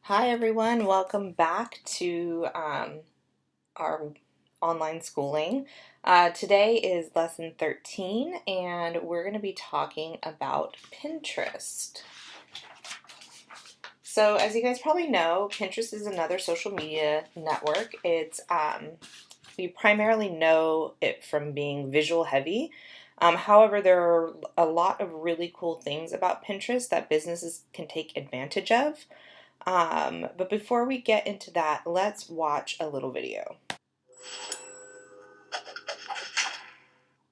Hi everyone, welcome back to our online schooling. Today is lesson 13 and we're going to be talking about Pinterest. So as you guys probably know, Pinterest is another social media network. We primarily know it from being visual heavy. However, there are a lot of really cool things about Pinterest that businesses can take advantage of. But before we get into that, let's watch a little video.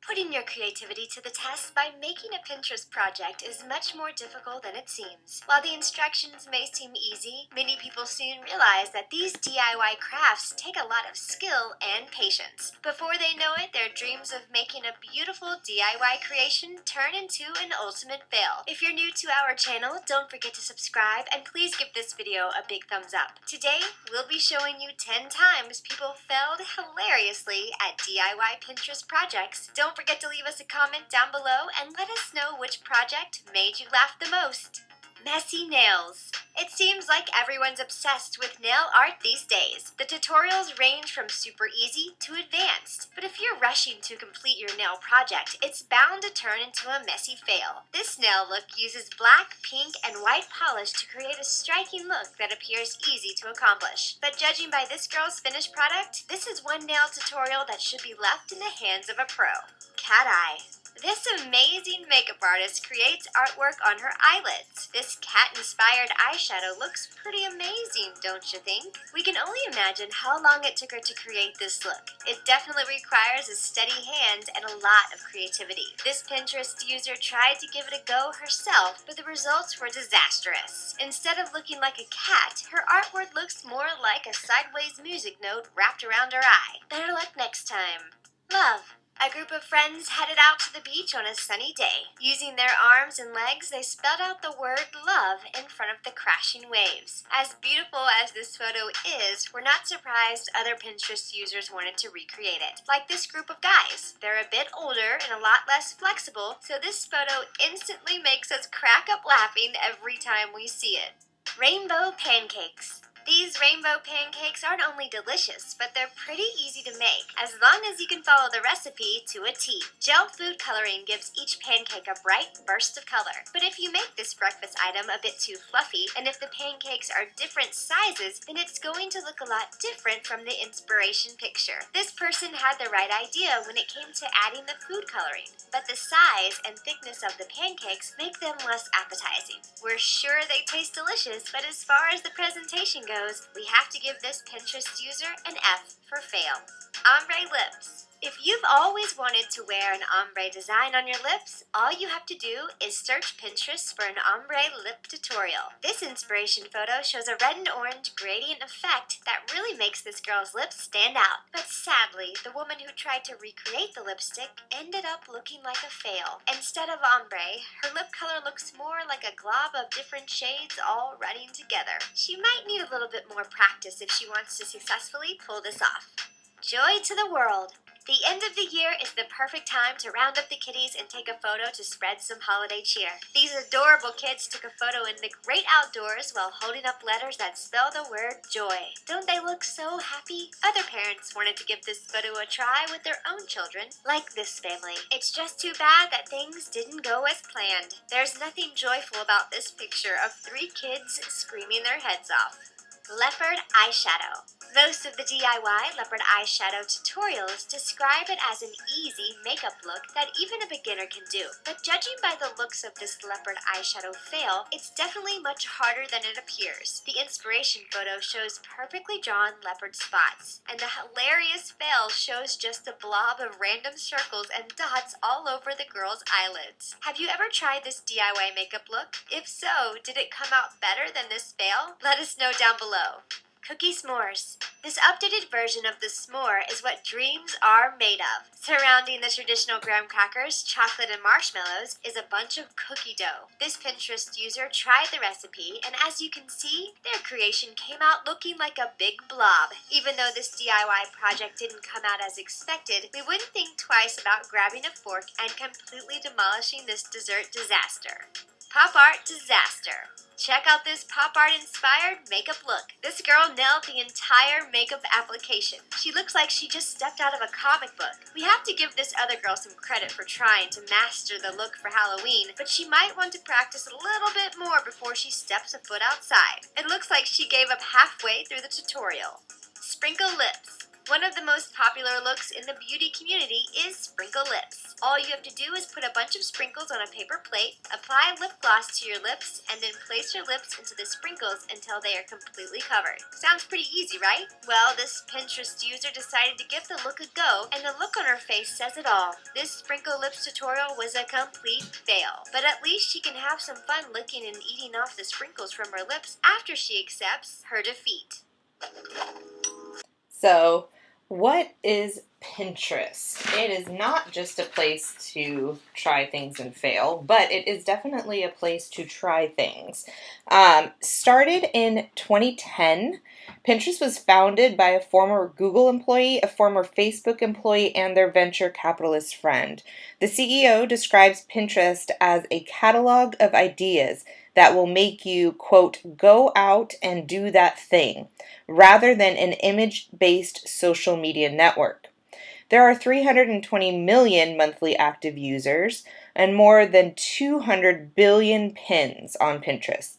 Putting your creativity to the test by making a Pinterest project is much more difficult than it seems. While the instructions may seem easy, many people soon realize that these DIY crafts take a lot of skill and patience. Before they know it, their dreams of making a beautiful DIY creation turn into an ultimate fail. If you're new to our channel, don't forget to subscribe and please give this video a big thumbs up. Today, we'll be showing you 10 times people failed hilariously at DIY Pinterest projects. Don't forget to leave us a comment down below and let us know which project made you laugh the most. Messy nails. It seems like everyone's obsessed with nail art these days. The tutorials range from super easy to advanced. But if you're rushing to complete your nail project, it's bound to turn into a messy fail. This nail look uses black, pink, and white polish to create a striking look that appears easy to accomplish. But judging by this girl's finished product, this is one nail tutorial that should be left in the hands of a pro. Cat eye. This amazing makeup artist creates artwork on her eyelids. This cat-inspired eyeshadow looks pretty amazing, don't you think? We can only imagine how long it took her to create this look. It definitely requires a steady hand and a lot of creativity. This Pinterest user tried to give it a go herself, but the results were disastrous. Instead of looking like a cat, her artwork looks more like a sideways music note wrapped around her eye. Better luck next time. Love. A group of friends headed out to the beach on a sunny day. Using their arms and legs, they spelled out the word love in front of the crashing waves. As beautiful as this photo is, we're not surprised other Pinterest users wanted to recreate it. Like this group of guys. They're a bit older and a lot less flexible, so this photo instantly makes us crack up laughing every time we see it. Rainbow pancakes. These rainbow pancakes aren't only delicious, but they're pretty easy to make, as long as you can follow the recipe to a T. Gel food coloring gives each pancake a bright burst of color. But if you make this breakfast item a bit too fluffy, and if the pancakes are different sizes, then it's going to look a lot different from the inspiration picture. This person had the right idea when it came to adding the food coloring, but the size and thickness of the pancakes make them less appetizing. We're sure they taste delicious, but as far as the presentation goes, we have to give this Pinterest user an F for fail. Ombre lips. If you've always wanted to wear an ombre design on your lips, all you have to do is search Pinterest for an ombre lip tutorial. This inspiration photo shows a red and orange gradient effect that really makes this girl's lips stand out. But sadly, the woman who tried to recreate the lipstick ended up looking like a fail. Instead of ombre, her lip color looks more like a glob of different shades all running together. She might need a little bit more practice if she wants to successfully pull this off. Joy to the world. The end of the year is the perfect time to round up the kitties and take a photo to spread some holiday cheer. These adorable kids took a photo in the great outdoors while holding up letters that spell the word joy. Don't they look so happy? Other parents wanted to give this photo a try with their own children, like this family. It's just too bad that things didn't go as planned. There's nothing joyful about this picture of 3 kids screaming their heads off. Leopard eyeshadow. Most of the DIY leopard eyeshadow tutorials describe it as an easy makeup look that even a beginner can do. But judging by the looks of this leopard eyeshadow fail, it's definitely much harder than it appears. The inspiration photo shows perfectly drawn leopard spots, and the hilarious fail shows just a blob of random circles and dots all over the girl's eyelids. Have you ever tried this DIY makeup look? If so, did it come out better than this fail? Let us know down below. Cookie s'mores. This updated version of the s'more is what dreams are made of. Surrounding the traditional graham crackers, chocolate, and marshmallows is a bunch of cookie dough. This Pinterest user tried the recipe, and as you can see, their creation came out looking like a big blob. Even though this DIY project didn't come out as expected, we wouldn't think twice about grabbing a fork and completely demolishing this dessert disaster. Pop art disaster. Check out this pop art inspired makeup look. This girl nailed the entire makeup application. She looks like she just stepped out of a comic book. We have to give this other girl some credit for trying to master the look for Halloween, but she might want to practice a little bit more before she steps a foot outside. It looks like she gave up halfway through the tutorial. Sprinkle lips. One of the most popular looks in the beauty community is sprinkle lips. All you have to do is put a bunch of sprinkles on a paper plate, apply lip gloss to your lips, and then place your lips into the sprinkles until they are completely covered. Sounds pretty easy, right? Well, this Pinterest user decided to give the look a go, and the look on her face says it all. This sprinkle lips tutorial was a complete fail, but at least she can have some fun licking and eating off the sprinkles from her lips after she accepts her defeat. So, what is Pinterest? It is not just a place to try things and fail, but it is definitely a place to try things. Started in 2010, Pinterest was founded by a former Google employee, a former Facebook employee, and their venture capitalist friend. The CEO describes Pinterest as a catalog of ideas that will make you, quote, go out and do that thing, rather than an image-based social media network. There are 320 million monthly active users and more than 200 billion pins on Pinterest.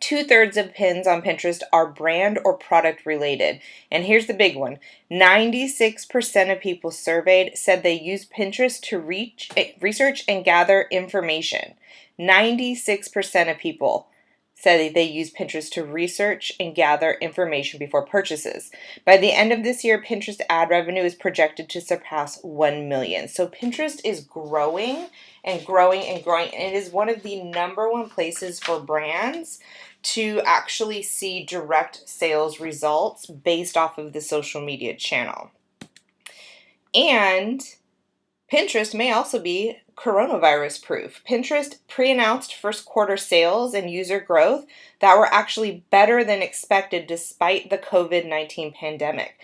2/3 of pins on Pinterest are brand or product related. And here's the big one. 96% of people surveyed said they use Pinterest to research and gather information. 96% of people said they use Pinterest to research and gather information before purchases. By the end of this year, Pinterest ad revenue is projected to surpass 1 million. So Pinterest is growing and growing and growing, and it is one of the number one places for brands to actually see direct sales results based off of the social media channel. And Pinterest may also be coronavirus proof. Pinterest pre-announced first quarter sales and user growth that were actually better than expected despite the COVID-19 pandemic.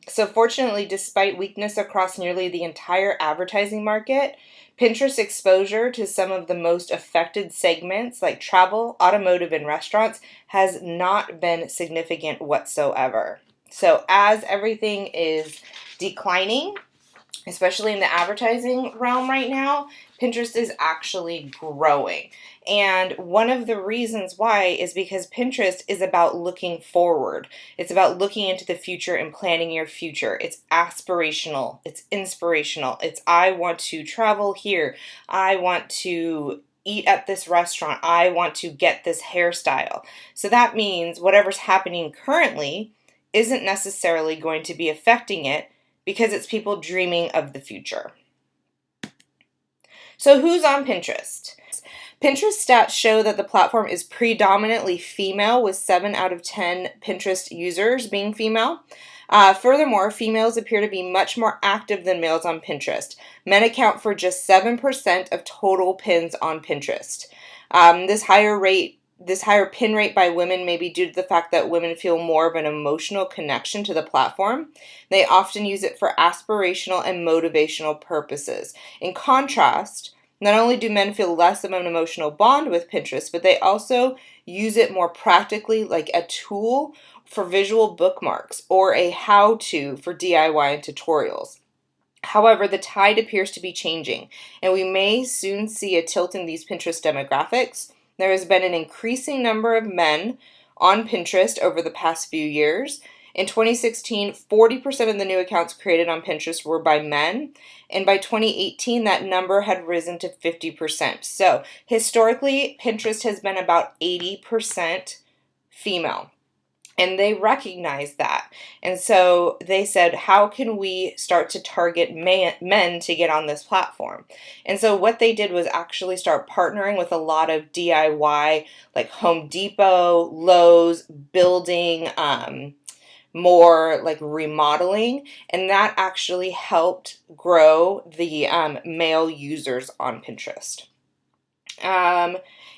So fortunately, despite weakness across nearly the entire advertising market, Pinterest exposure to some of the most affected segments like travel, automotive, and restaurants has not been significant whatsoever. So as everything is declining, especially in the advertising realm right now, Pinterest is actually growing. And one of the reasons why is because Pinterest is about looking forward. It's about looking into the future and planning your future. It's aspirational. It's inspirational. It's I want to travel here. I want to eat at this restaurant. I want to get this hairstyle. So that means whatever's happening currently isn't necessarily going to be affecting it, because it's people dreaming of the future. So who's on Pinterest? Pinterest stats show that the platform is predominantly female, with 7 out of 10 Pinterest users being female. Furthermore, females appear to be much more active than males on Pinterest. Men account for just 7% of total pins on Pinterest. This higher pin rate by women may be due to the fact that women feel more of an emotional connection to the platform. They often use it for aspirational and motivational purposes. In contrast, not only do men feel less of an emotional bond with Pinterest, but they also use it more practically, like a tool for visual bookmarks or a how-to for DIY and tutorials. However, the tide appears to be changing, and we may soon see a tilt in these Pinterest demographics. There has been an increasing number of men on Pinterest over the past few years. In 2016, 40% of the new accounts created on Pinterest were by men, and by 2018, that number had risen to 50%. So, historically, Pinterest has been about 80% female. And they recognized that. And so they said, how can we start to target men to get on this platform? And so what they did was actually start partnering with a lot of DIY, like Home Depot, Lowe's, building, more like remodeling. And that actually helped grow the male users on Pinterest.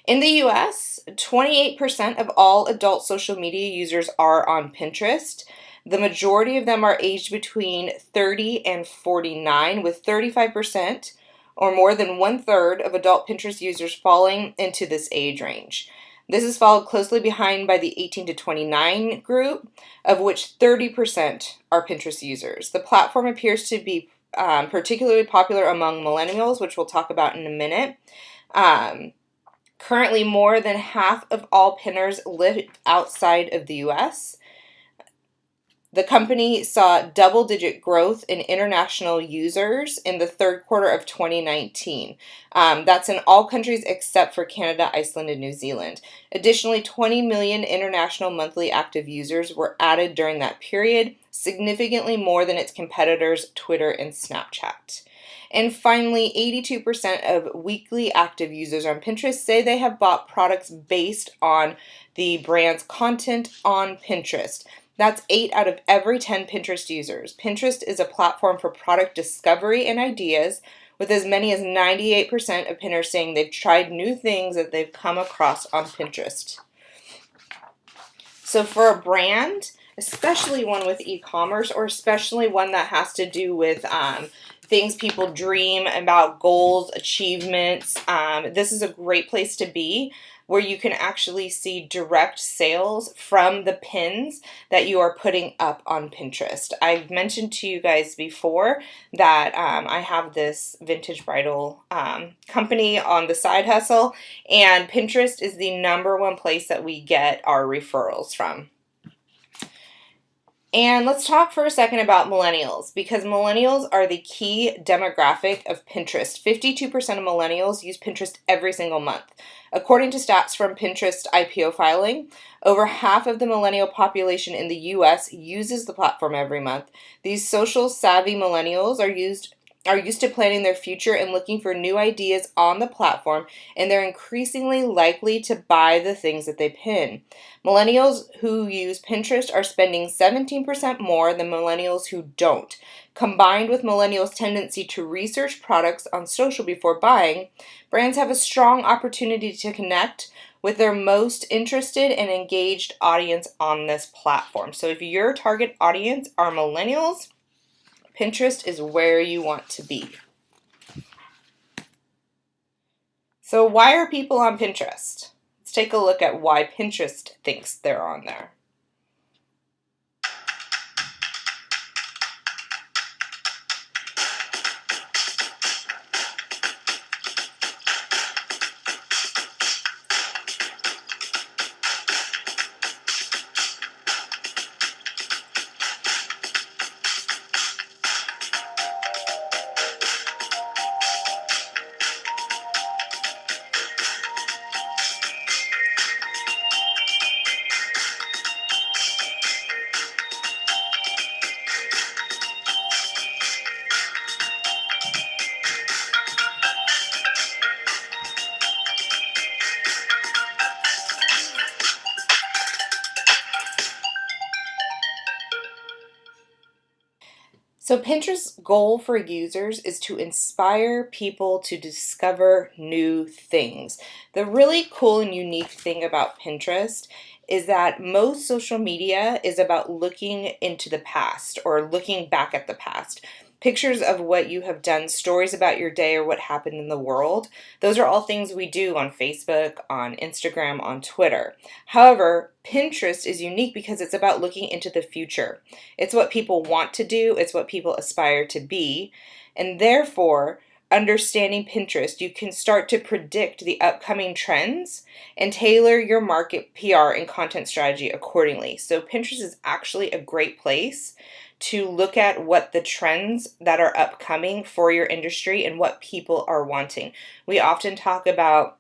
In the US, 28% of all adult social media users are on Pinterest. The majority of them are aged between 30 and 49, with 35% or more than 1/3 of adult Pinterest users falling into this age range. This is followed closely behind by the 18 to 29 group, of which 30% are Pinterest users. The platform appears to be particularly popular among millennials, which we'll talk about in a minute. Currently, more than half of all pinners live outside of the US. The company saw double-digit growth in international users in the third quarter of 2019. That's in all countries except for Canada, Iceland, and New Zealand. Additionally, 20 million international monthly active users were added during that period, significantly more than its competitors Twitter and Snapchat. And finally, 82% of weekly active users on Pinterest say they have bought products based on the brand's content on Pinterest. That's 8 out of every 10 Pinterest users. Pinterest is a platform for product discovery and ideas, with as many as 98% of Pinners saying they've tried new things that they've come across on Pinterest. So for a brand, especially one with e-commerce, or especially one that has to do with things people dream about, goals, achievements, this is a great place to be, where you can actually see direct sales from the pins that you are putting up on Pinterest. I've mentioned to you guys before that I have this vintage bridal company on the side hustle, and Pinterest is the #1 place that we get our referrals from. And let's talk for a second about millennials, because millennials are the key demographic of Pinterest. 52% of millennials use Pinterest every single month. According to stats from Pinterest IPO filing, over half of the millennial population in the US uses the platform every month. These social savvy millennials are used to planning their future and looking for new ideas on the platform, and they're increasingly likely to buy the things that they pin. Millennials who use Pinterest are spending 17% more than millennials who don't. Combined with millennials' tendency to research products on social before buying, brands have a strong opportunity to connect with their most interested and engaged audience on this platform. So if your target audience are millennials, Pinterest is where you want to be. So why are people on Pinterest? Let's take a look at why Pinterest thinks they're on there. So Pinterest's goal for users is to inspire people to discover new things. The really cool and unique thing about Pinterest is that most social media is about looking into the past or looking back at the past. Pictures of what you have done, stories about your day or what happened in the world. Those are all things we do on Facebook, on Instagram, on Twitter. However, Pinterest is unique because it's about looking into the future. It's what people want to do, it's what people aspire to be, and therefore, understanding Pinterest, you can start to predict the upcoming trends and tailor your market PR and content strategy accordingly. So Pinterest is actually a great place to look at what the trends that are upcoming for your industry and what people are wanting. We often talk about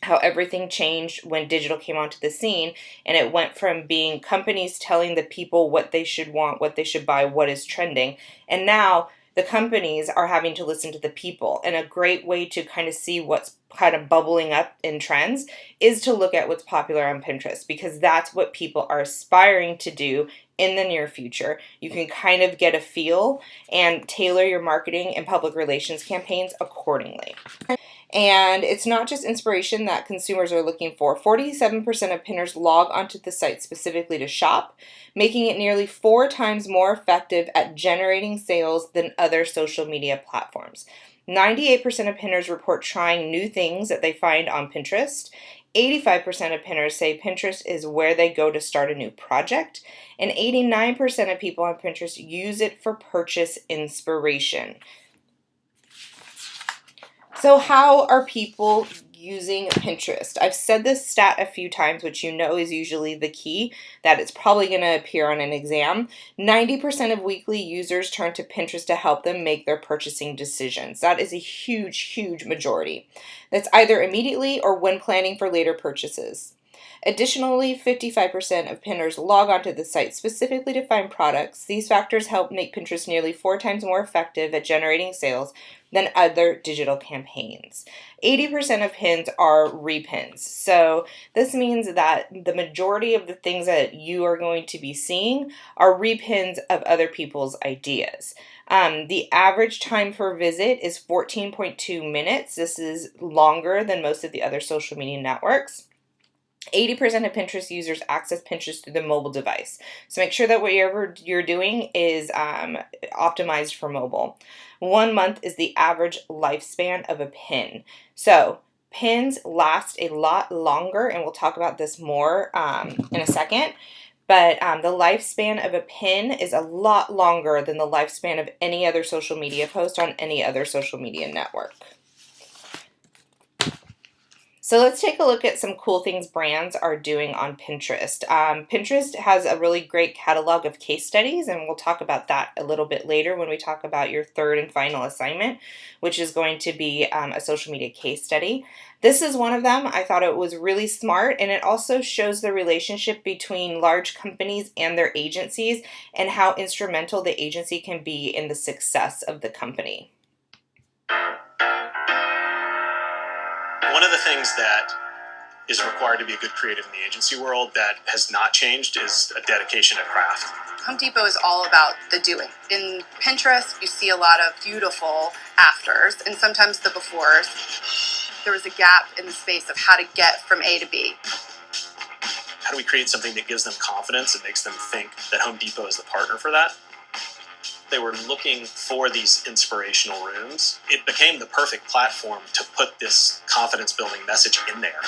how everything changed when digital came onto the scene, and it went from being companies telling the people what they should want, what they should buy, what is trending, and now the companies are having to listen to the people. And a great way to kind of see what's kind of bubbling up in trends is to look at what's popular on Pinterest, because that's what people are aspiring to do in the near future. You can kind of get a feel and tailor your marketing and public relations campaigns accordingly. And it's not just inspiration that consumers are looking for. 47% of pinners log onto the site specifically to shop, making it nearly 4 times more effective at generating sales than other social media platforms. 98% of pinners report trying new things that they find on Pinterest. 85% of pinners say Pinterest is where they go to start a new project. And 89% of people on Pinterest use it for purchase inspiration. So how are people using Pinterest? I've said this stat a few times, which you know is usually the key, that it's probably going to appear on an exam. 90% of weekly users turn to Pinterest to help them make their purchasing decisions. That is a huge, huge majority. That's either immediately or when planning for later purchases. Additionally, 55% of pinners log onto the site specifically to find products. These factors help make Pinterest nearly 4 times more effective at generating sales than other digital campaigns. 80% of pins are repins. So this means that the majority of the things that you are going to be seeing are repins of other people's ideas. The average time per visit is 14.2 minutes. This is longer than most of the other social media networks. 80% of Pinterest users access Pinterest through the mobile device. So make sure that whatever you're doing is optimized for mobile. 1 month is the average lifespan of a pin. So pins last a lot longer, and we'll talk about this more in a second. But the lifespan of a pin is a lot longer than the lifespan of any other social media post on any other social media network. So let's take a look at some cool things brands are doing on Pinterest. Pinterest has a really great catalog of case studies, and we'll talk about that a little bit later when we talk about your third and final assignment, which is going to be a social media case study. This is one of them. I thought it was really smart, and it also shows the relationship between large companies and their agencies and how instrumental the agency can be in the success of the company. One of the things that is required to be a good creative in the agency world that has not changed is a dedication to craft. Home Depot is all about the doing. In Pinterest, you see a lot of beautiful afters and sometimes the befores. There was a gap in the space of how to get from A to B. How do we create something that gives them confidence and makes them think that Home Depot is the partner for that? They were looking for these inspirational rooms. It became the perfect platform to put this confidence building message in there.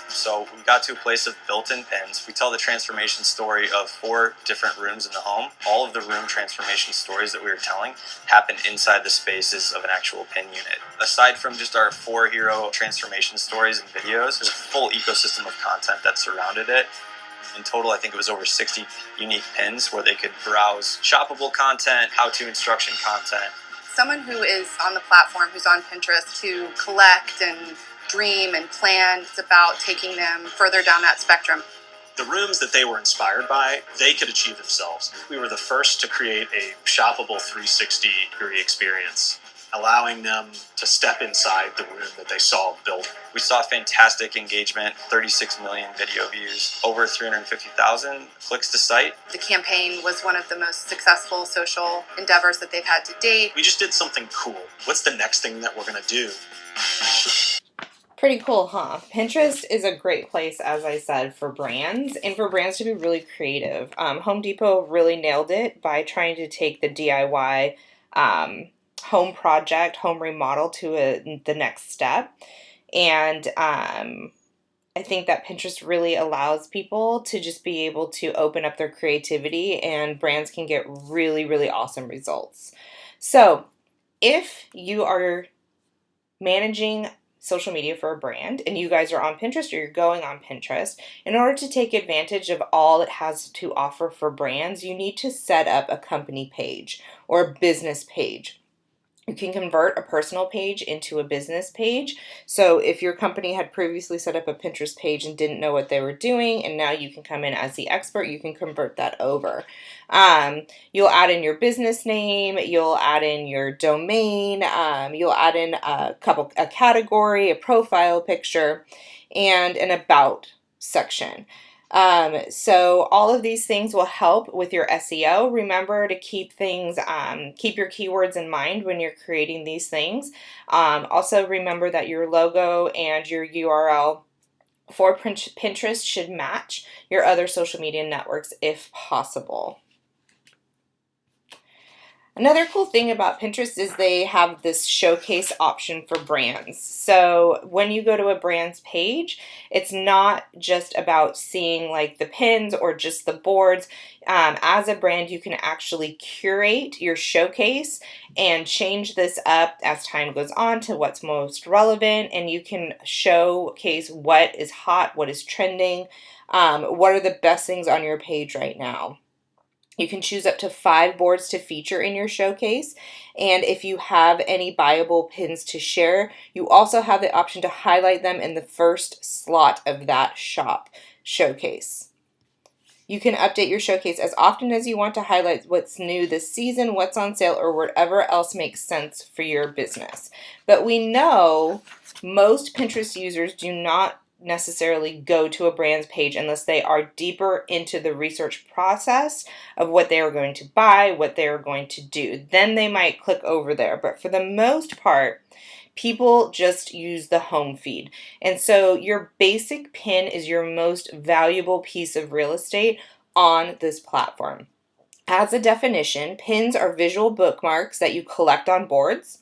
So we got to a place of built-in pins. We tell the transformation story of 4 different rooms in the home. All of the room transformation stories that we were telling happened inside the spaces of an actual pin unit. Aside from just our 4 hero transformation stories and videos, there's a full ecosystem of content that surrounded it. In total, I think it was over 60 unique pins where they could browse shoppable content, how-to instruction content. Someone who is on the platform, who's on Pinterest, to collect and dream and plan, it's about taking them further down that spectrum. The rooms that they were inspired by, they could achieve themselves. We were the first to create a shoppable 360-degree experience, allowing them to step inside the room that they saw built. We saw fantastic engagement, 36 million video views, over 350,000 clicks to site. The campaign was one of the most successful social endeavors that they've had to date. We just did something cool. What's the next thing that we're going to do? Pretty cool, huh? Pinterest is a great place, as I said, for brands and for brands to be really creative. Home Depot really nailed it by trying to take the DIY home project, home remodel to the next step. And I think that Pinterest really allows people to just be able to open up their creativity, and brands can get really, really awesome results. So if you are managing social media for a brand and you guys are on Pinterest or you're going on Pinterest, in order to take advantage of all it has to offer for brands, you need to set up a company page or a business page. You can convert a personal page into a business page. So if your company had previously set up a Pinterest page and didn't know what they were doing, and now you can come in as the expert, you can convert that over. You'll add in your business name, you'll add in your domain, you'll add in a category, a profile picture, and an about section. So all of these things will help with your SEO. Remember to keep your keywords in mind when you're creating these things. Also remember that your logo and your URL for Pinterest should match your other social media networks if possible. Another cool thing about Pinterest is they have this showcase option for brands. So when you go to a brand's page, it's not just about seeing like the pins or just the boards. As a brand, you can actually curate your showcase and change this up as time goes on to what's most relevant, and you can showcase what is hot, what is trending, what are the best things on your page right now. You can choose up to 5 boards to feature in your showcase. And if you have any buyable pins to share, you also have the option to highlight them in the first slot of that showcase. You can update your showcase as often as you want to highlight what's new this season, what's on sale, or whatever else makes sense for your business. But we know most Pinterest users do not necessarily go to a brand's page unless they are deeper into the research process of what they are going to buy, what they are going to do. Then they might click over there. But for the most part, people just use the home feed. And so your basic pin is your most valuable piece of real estate on this platform. As a definition, pins are visual bookmarks that you collect on boards.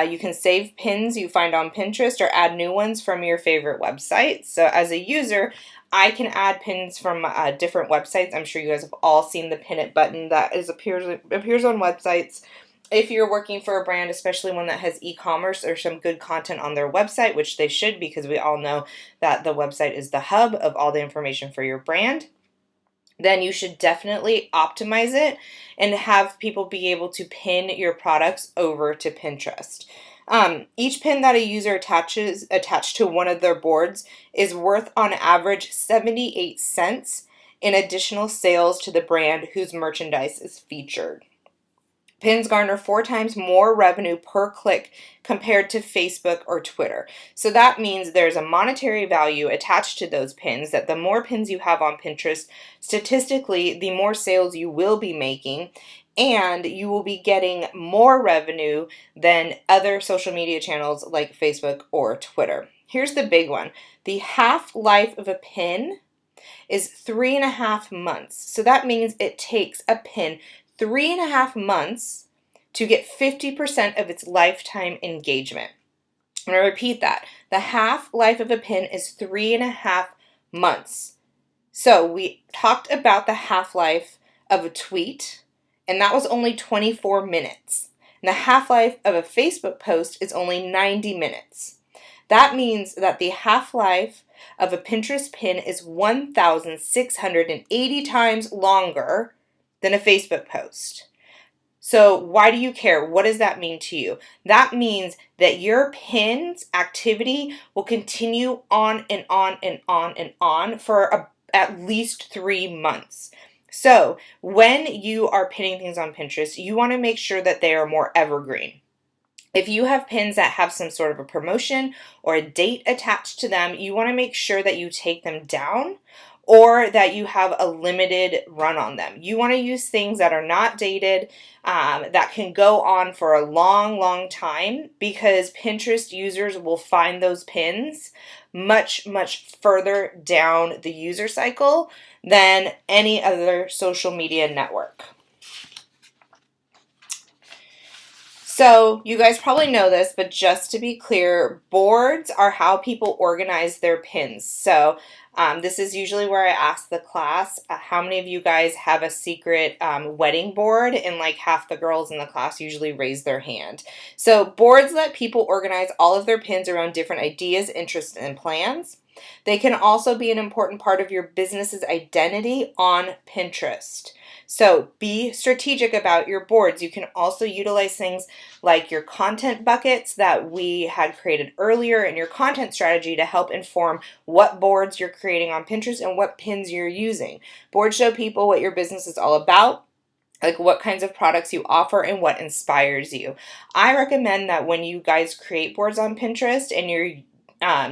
You can save pins you find on Pinterest or add new ones from your favorite websites. So as a user, I can add pins from different websites. I'm sure you guys have all seen the pin it button that appears on websites. If you're working for a brand, especially one that has e-commerce or some good content on their website, which they should, because we all know that the website is the hub of all the information for your brand, then you should definitely optimize it and have people be able to pin your products over to Pinterest. Each pin that a user attached to one of their boards is worth on average 78 cents in additional sales to the brand whose merchandise is featured. Pins garner 4 times more revenue per click compared to Facebook or Twitter. So that means there's a monetary value attached to those pins, that the more pins you have on Pinterest, statistically, the more sales you will be making, and you will be getting more revenue than other social media channels like Facebook or Twitter. Here's the big one. The half-life of a pin is 3.5 months. So that means it takes a pin 3.5 months to get 50% of its lifetime engagement. I'm going to repeat that. The half-life of a pin is 3.5 months. So we talked about the half-life of a tweet, and that was only 24 minutes. And the half-life of a Facebook post is only 90 minutes. That means that the half-life of a Pinterest pin is 1,680 times longer than a Facebook post. So why do you care? What does that mean to you? That means that your pin's activity will continue on and on and on and on for at least 3 months. So when you are pinning things on Pinterest, you want to make sure that they are more evergreen. If you have pins that have some sort of a promotion or a date attached to them, you want to make sure that you take them down or that you have a limited run on them. You want to use things that are not dated, that can go on for a long, long time, because Pinterest users will find those pins much, much further down the user cycle than any other social media network. So you guys probably know this, but just to be clear, boards are how people organize their pins. So this is usually where I ask the class, how many of you guys have a secret wedding board? And like half the girls in the class usually raise their hand. So boards let people organize all of their pins around different ideas, interests, and plans. They can also be an important part of your business's identity on Pinterest. So be strategic about your boards. You can also utilize things like your content buckets that we had created earlier in your content strategy to help inform what boards you're creating on Pinterest and what pins you're using. Boards show people what your business is all about, like what kinds of products you offer and what inspires you. I recommend that when you guys create boards on Pinterest and you're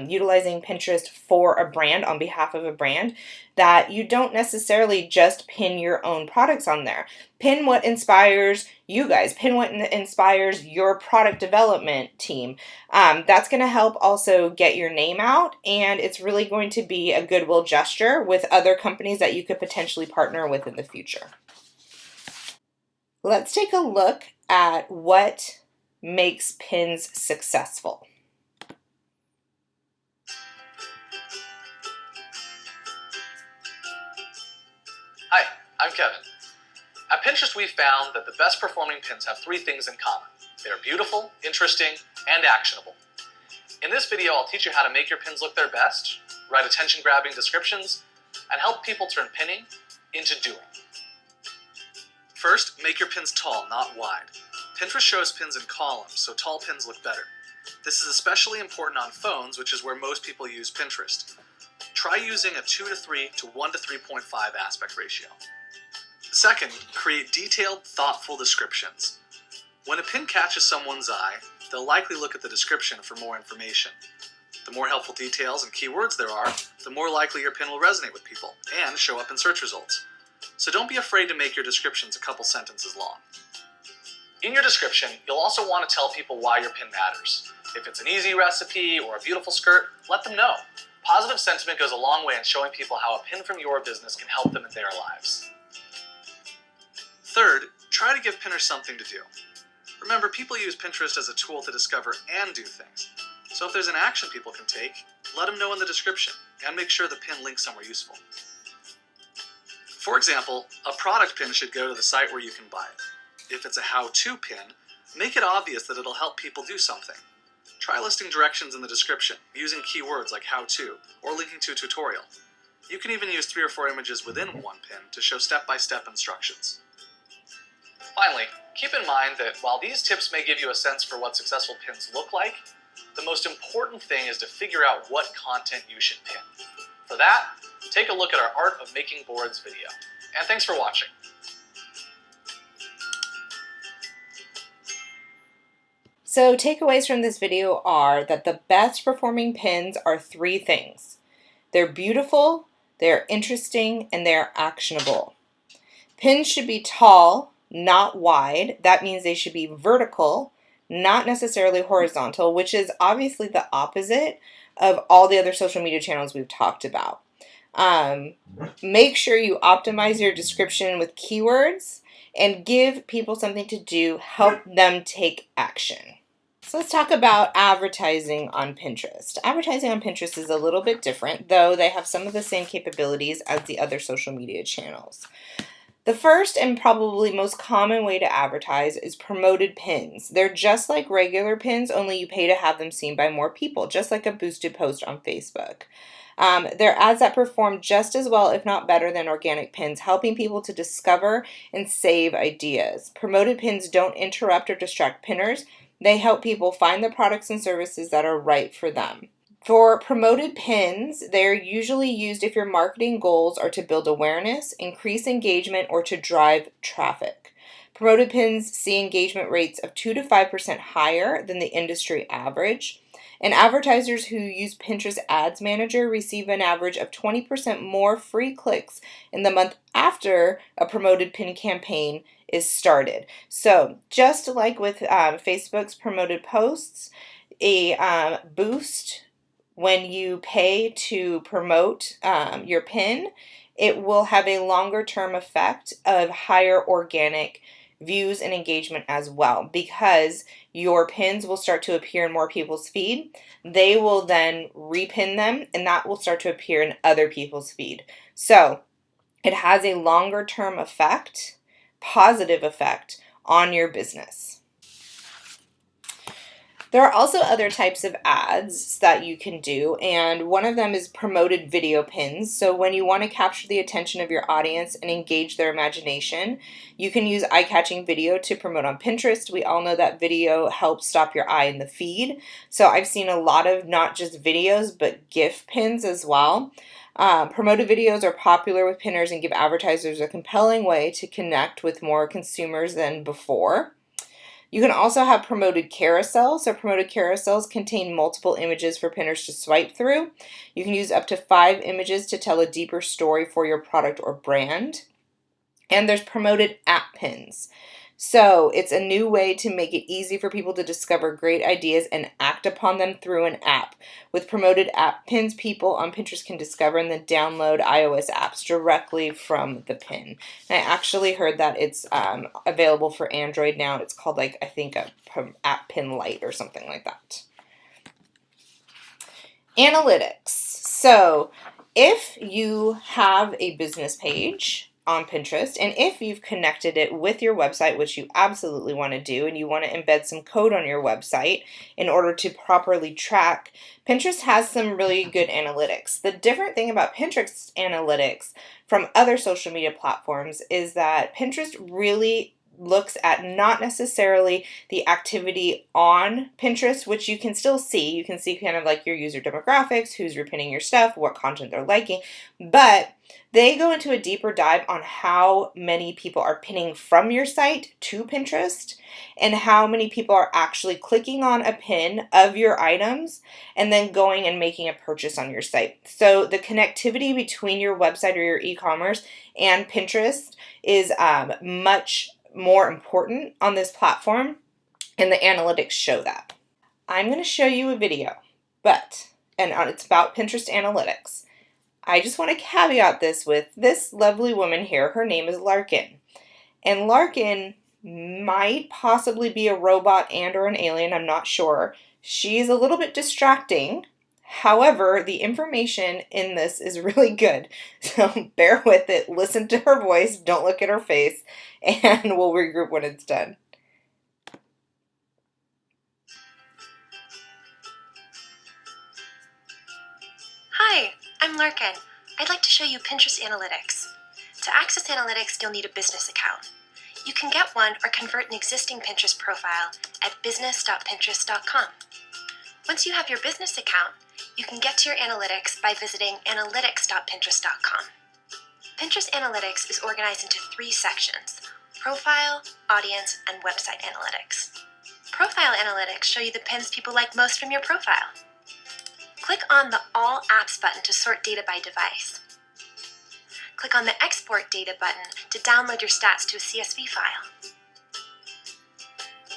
utilizing Pinterest for a brand, on behalf of a brand, that you don't necessarily just pin your own products on there. Pin what inspires you guys. Pin what inspires your product development team. That's going to help also get your name out, and it's really going to be a goodwill gesture with other companies that you could potentially partner with in the future. Let's take a look at what makes pins successful. Hi, I'm Kevin. At Pinterest, we've found that the best performing pins have three things in common. They are beautiful, interesting, and actionable. In this video, I'll teach you how to make your pins look their best, write attention-grabbing descriptions, and help people turn pinning into doing. First, make your pins tall, not wide. Pinterest shows pins in columns, so tall pins look better. This is especially important on phones, which is where most people use Pinterest. Try using a 2:3 to 1:3.5 aspect ratio. Second, create detailed, thoughtful descriptions. When a pin catches someone's eye, they'll likely look at the description for more information. The more helpful details and keywords there are, the more likely your pin will resonate with people and show up in search results. So don't be afraid to make your descriptions a couple sentences long. In your description, you'll also want to tell people why your pin matters. If it's an easy recipe or a beautiful skirt, let them know. Positive sentiment goes a long way in showing people how a pin from your business can help them in their lives. Third, try to give pinners something to do. Remember, people use Pinterest as a tool to discover and do things. So if there's an action people can take, let them know in the description and make sure the pin links somewhere useful. For example, a product pin should go to the site where you can buy it. If it's a how-to pin, make it obvious that it'll help people do something. Try listing directions in the description, using keywords like how-to, or linking to a tutorial. You can even use 3 or 4 images within one pin to show step-by-step instructions. Finally, keep in mind that while these tips may give you a sense for what successful pins look like, the most important thing is to figure out what content you should pin. For that, take a look at our Art of Making Boards video. And thanks for watching. So takeaways from this video are that the best performing pins are 3 things. They're beautiful, they're interesting, and they're actionable. Pins should be tall, not wide. That means they should be vertical, not necessarily horizontal, which is obviously the opposite of all the other social media channels we've talked about. Make sure you optimize your description with keywords and give people something to do, help them take action. So let's talk about advertising on Pinterest. Advertising on Pinterest is a little bit different, though they have some of the same capabilities as the other social media channels. The first and probably most common way to advertise is promoted pins. They're just like regular pins, only you pay to have them seen by more people, just like a boosted post on Facebook. They're ads that perform just as well, if not better, than organic pins, helping people to discover and save ideas. Promoted pins don't interrupt or distract pinners. They help people find the products and services that are right for them. For promoted pins, they're usually used if your marketing goals are to build awareness, increase engagement, or to drive traffic. Promoted pins see engagement rates of 2 to 5% higher than the industry average. And advertisers who use Pinterest Ads Manager receive an average of 20% more free clicks in the month after a promoted pin campaign is started. So just like with Facebook's promoted posts, a boost when you pay to promote your pin, it will have a longer term effect of higher organic views and engagement as well, because your pins will start to appear in more people's feed. They will then repin them, and that will start to appear in other people's feed. So it has a longer term effect, positive effect on your business. There are also other types of ads that you can do, and one of them is promoted video pins. So when you want to capture the attention of your audience and engage their imagination, you can use eye-catching video to promote on Pinterest. We all know that video helps stop your eye in the feed. So I've seen a lot of not just videos, but GIF pins as well. Promoted videos are popular with pinners and give advertisers a compelling way to connect with more consumers than before. You can also have promoted carousels. So promoted carousels contain multiple images for pinners to swipe through. You can use up to 5 images to tell a deeper story for your product or brand. And there's promoted app pins. So it's a new way to make it easy for people to discover great ideas and act upon them through an app. With promoted app pins, people on Pinterest can discover and then download iOS apps directly from the pin. And I actually heard that it's available for Android now. It's called, like, I think a app pin Lite or something like that. Analytics. So if you have a business page on Pinterest, and if you've connected it with your website, which you absolutely want to do, and you want to embed some code on your website in order to properly track, Pinterest has some really good analytics. The different thing about Pinterest analytics from other social media platforms is that Pinterest really looks at not necessarily the activity on Pinterest, which you can still see. You can see kind of like your user demographics, who's repinning your stuff, what content they're liking, but they go into a deeper dive on how many people are pinning from your site to Pinterest and how many people are actually clicking on a pin of your items and then going and making a purchase on your site. So the connectivity between your website or your e-commerce and Pinterest is much more important on this platform, and the analytics show that. I'm going to show you a video, and it's about Pinterest analytics. I just want to caveat this with this lovely woman here. Her name is Larkin, and Larkin might possibly be a robot and or an alien. I'm not sure. She's a little bit distracting. However, the information in this is really good, so bear with it, listen to her voice, don't look at her face, and we'll regroup when it's done. Hi, I'm Larkin. I'd like to show you Pinterest Analytics. To access Analytics, you'll need a business account. You can get one or convert an existing Pinterest profile at business.pinterest.com. Once you have your business account, you can get to your analytics by visiting analytics.pinterest.com. Pinterest Analytics is organized into 3 sections: Profile, Audience, and Website Analytics. Profile Analytics show you the pins people like most from your profile. Click on the All Apps button to sort data by device. Click on the Export Data button to download your stats to a CSV file.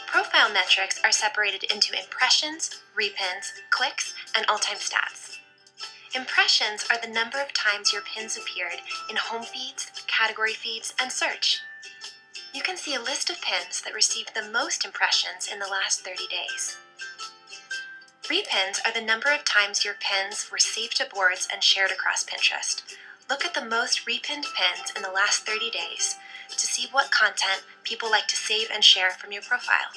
Profile metrics are separated into impressions, repins, clicks, and all-time stats. Impressions are the number of times your pins appeared in home feeds, category feeds, and search. You can see a list of pins that received the most impressions in the last 30 days. Repins are the number of times your pins were saved to boards and shared across Pinterest. Look at the most repinned pins in the last 30 days to see what content people like to save and share from your profile.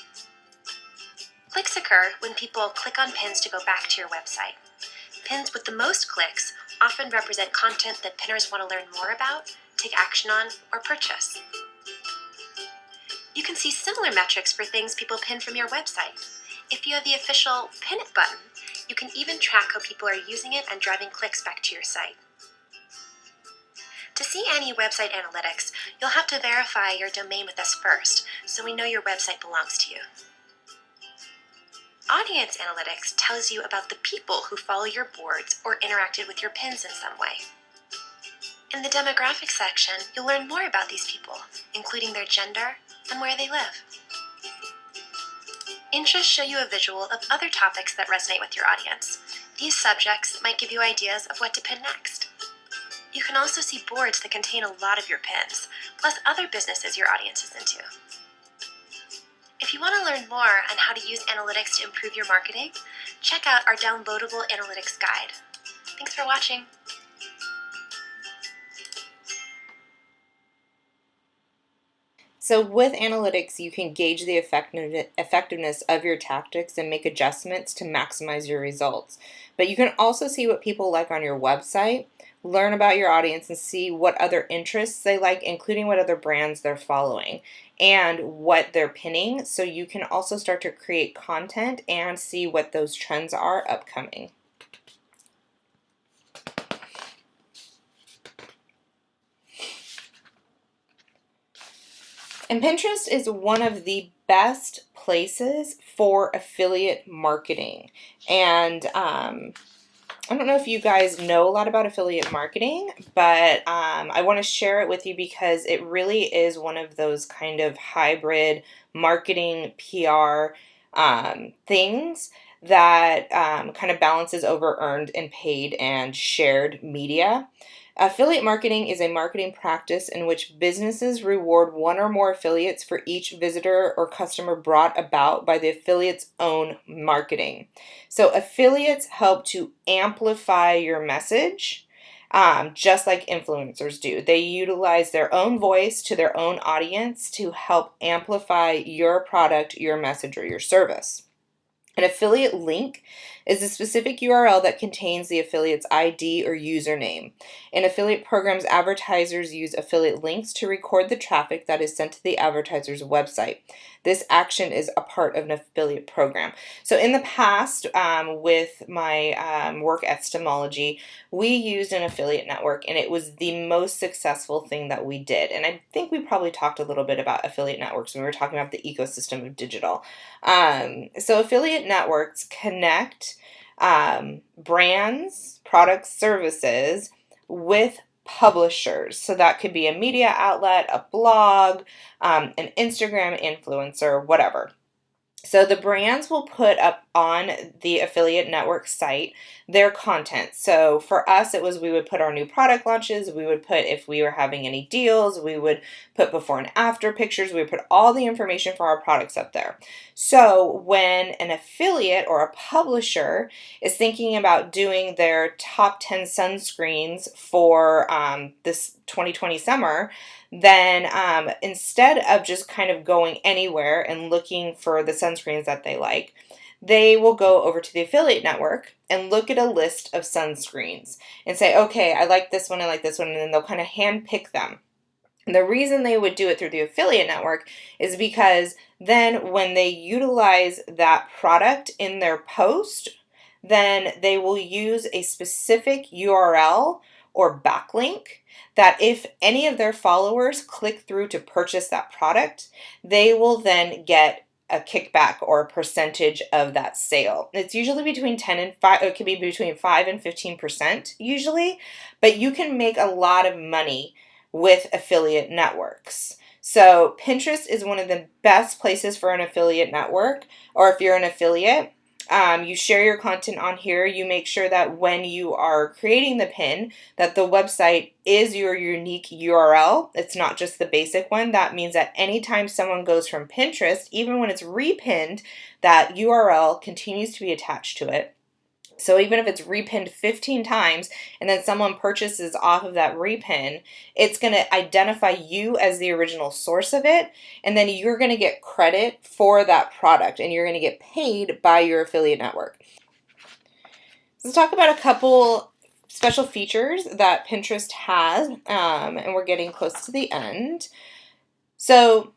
Clicks occur when people click on pins to go back to your website. Pins with the most clicks often represent content that pinners want to learn more about, take action on, or purchase. You can see similar metrics for things people pin from your website. If you have the official Pin It button, you can even track how people are using it and driving clicks back to your site. To see any website analytics, you'll have to verify your domain with us first, so we know your website belongs to you. Audience Analytics tells you about the people who follow your boards or interacted with your pins in some way. In the demographics section, you'll learn more about these people, including their gender and where they live. Interests show you a visual of other topics that resonate with your audience. These subjects might give you ideas of what to pin next. You can also see boards that contain a lot of your pins, plus other businesses your audience is into. If you want to learn more on how to use analytics to improve your marketing, check out our downloadable analytics guide. Thanks for watching. So with analytics, you can gauge the effectiveness of your tactics and make adjustments to maximize your results. But you can also see what people like on your website, learn about your audience, and see what other interests they like, including what other brands they're following and what they're pinning. So you can also start to create content and see what those trends are upcoming. And Pinterest is one of the best places for affiliate marketing. And I don't know if you guys know a lot about affiliate marketing, but I want to share it with you because it really is one of those kind of hybrid marketing PR things that kind of balances over earned and paid and shared media. Affiliate marketing is a marketing practice in which businesses reward one or more affiliates for each visitor or customer brought about by the affiliate's own marketing. So affiliates help to amplify your message, just like influencers do. They utilize their own voice to their own audience to help amplify your product, your message, or your service. An affiliate link is a specific URL that contains the affiliate's ID or username. In affiliate programs, advertisers use affiliate links to record the traffic that is sent to the advertiser's website. This action is a part of an affiliate program. So in the past, with my work at Stemology, we used an affiliate network, and it was the most successful thing that we did. And I think we probably talked a little bit about affiliate networks when we were talking about the ecosystem of digital. So affiliate networks connect brands, products, services with publishers. So that could be a media outlet, a blog, an Instagram influencer, whatever. So the brands will put up on the affiliate network site their content. So for us, it was we would put our new product launches, we would put if we were having any deals, we would put before and after pictures, we would put all the information for our products up there. So when an affiliate or a publisher is thinking about doing their top 10 sunscreens for this 2020 summer, then instead of just kind of going anywhere and looking for the sunscreens that they like, they will go over to the affiliate network and look at a list of sunscreens and say, okay, I like this one, and then they'll kind of hand pick them. And the reason they would do it through the affiliate network is because then when they utilize that product in their post, then they will use a specific URL or backlink that if any of their followers click through to purchase that product, they will then get a kickback or a percentage of that sale. It's usually between 10 and 5, it can be between 5 and 15% usually, but you can make a lot of money with affiliate networks. So Pinterest is one of the best places for an affiliate network, or if you're an affiliate, you share your content on here. You make sure that when you are creating the pin, that the website is your unique URL. It's not just the basic one. That means that anytime someone goes from Pinterest, even when it's repinned, that URL continues to be attached to it. So even if it's repinned 15 times and then someone purchases off of that repin, it's going to identify you as the original source of it, and then you're going to get credit for that product, and you're going to get paid by your affiliate network. Let's talk about a couple special features that Pinterest has, and we're getting close to the end. So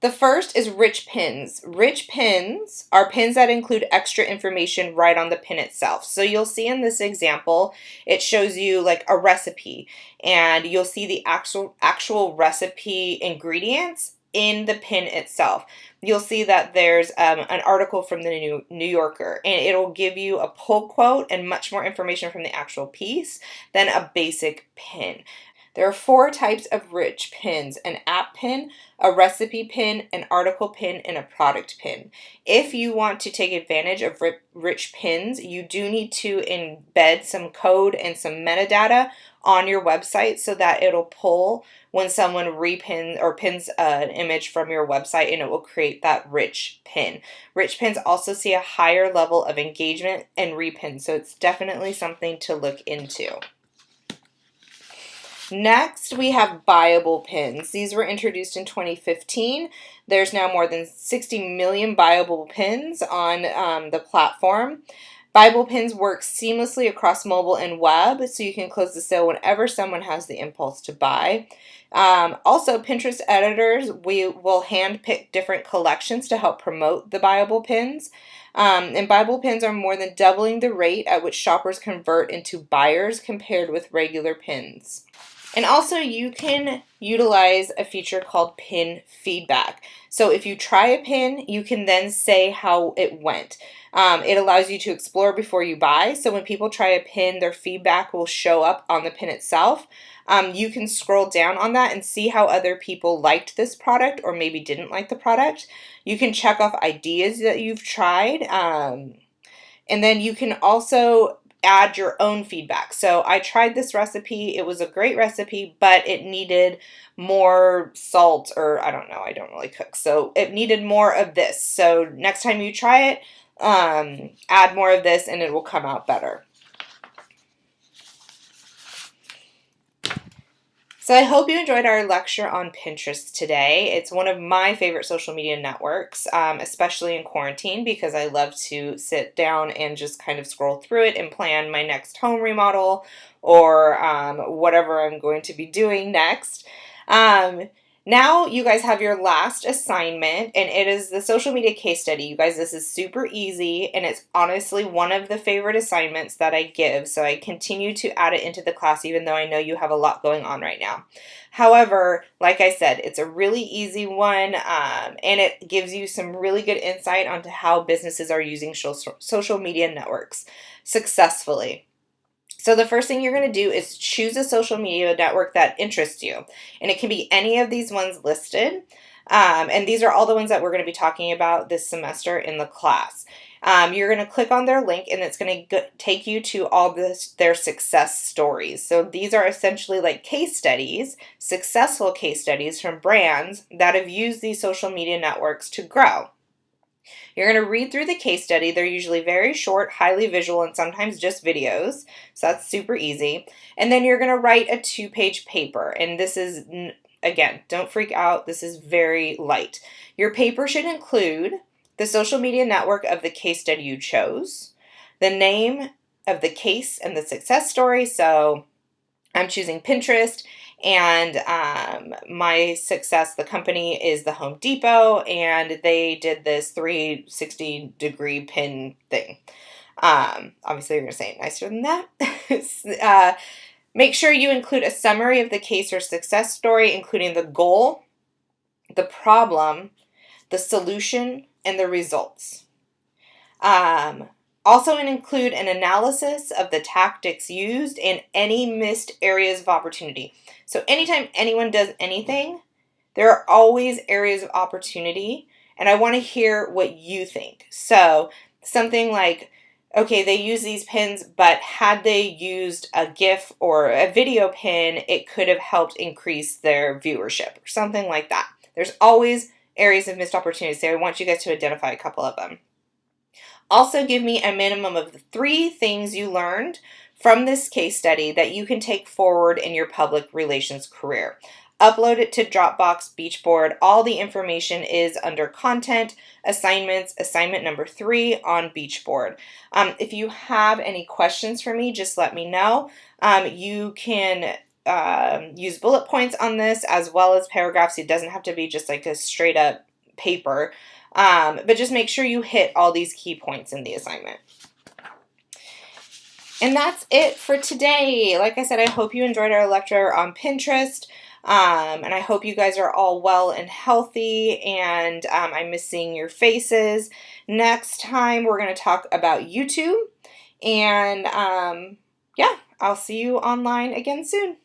the first is rich pins. Rich pins are pins that include extra information right on the pin itself. So you'll see in this example, it shows you like a recipe, and you'll see the actual recipe ingredients in the pin itself. You'll see that there's an article from the New Yorker, and it'll give you a pull quote and much more information from the actual piece than a basic pin. There are 4 types of rich pins: an app pin, a recipe pin, an article pin, and a product pin. If you want to take advantage of rich pins, you do need to embed some code and some metadata on your website so that it'll pull when someone repins or pins an image from your website, and it will create that rich pin. Rich pins also see a higher level of engagement and repins, so it's definitely something to look into. Next, we have buyable pins. These were introduced in 2015. There's now more than 60 million buyable pins on the platform. Buyable pins work seamlessly across mobile and web, so you can close the sale whenever someone has the impulse to buy. Also, Pinterest editors, we will handpick different collections to help promote the buyable pins. And buyable pins are more than doubling the rate at which shoppers convert into buyers compared with regular pins. And also you can utilize a feature called pin feedback. So if you try a pin, you can then say how it went. It allows you to explore before you buy. So when people try a pin, their feedback will show up on the pin itself. You can scroll down on that and see how other people liked this product or maybe didn't like the product. You can check off ideas that you've tried. And then you can also add your own feedback. So I tried this recipe. It was a great recipe, but it needed more salt, or I don't know, I don't really cook. So it needed more of this. So next time you try it, add more of this and it will come out better. So I hope you enjoyed our lecture on Pinterest today. It's one of my favorite social media networks, especially in quarantine, because I love to sit down and just kind of scroll through it and plan my next home remodel or whatever I'm going to be doing next. Now you guys have your last assignment, and it is the social media case study. You guys, this is super easy, and it's honestly one of the favorite assignments that I give, so I continue to add it into the class even though I know you have a lot going on right now. However, like I said, it's a really easy one, and it gives you some really good insight onto how businesses are using social media networks successfully. So the first thing you're going to do is choose a social media network that interests you. And it can be any of these ones listed. And these are all the ones that we're going to be talking about this semester in the class. You're going to click on their link and it's going to take you to all their success stories. So these are essentially like case studies, successful case studies from brands that have used these social media networks to grow. You're going to read through the case study. They're usually very short, highly visual, and sometimes just videos. So that's super easy. And then you're going to write a 2-page paper. And this is, again, don't freak out. This is very light. Your paper should include the social media network of the case study you chose, the name of the case and the success story. So I'm choosing Pinterest, and my success, the company is the Home Depot, and they did this 360-degree pin thing. Obviously, you're going to say it nicer than that. Make sure you include a summary of the case or success story, including the goal, the problem, the solution, and the results. Also include an analysis of the tactics used and any missed areas of opportunity. So anytime anyone does anything, there are always areas of opportunity, and I want to hear what you think. So something like, okay, they use these pins, but had they used a GIF or a video pin, it could have helped increase their viewership or something like that. There's always areas of missed opportunities. So I want you guys to identify a couple of them. Also, give me a minimum of 3 things you learned from this case study that you can take forward in your public relations career. Upload it to Dropbox, Beachboard. All the information is under content, assignments, assignment number 3 on Beachboard. If you have any questions for me, just let me know. You can use bullet points on this as well as paragraphs. It doesn't have to be just like a straight up paper. But just make sure you hit all these key points in the assignment. And that's it for today. Like I said, I hope you enjoyed our lecture on Pinterest. And I hope you guys are all well and healthy, and I miss seeing your faces. Next time, we're going to talk about YouTube. And yeah, I'll see you online again soon.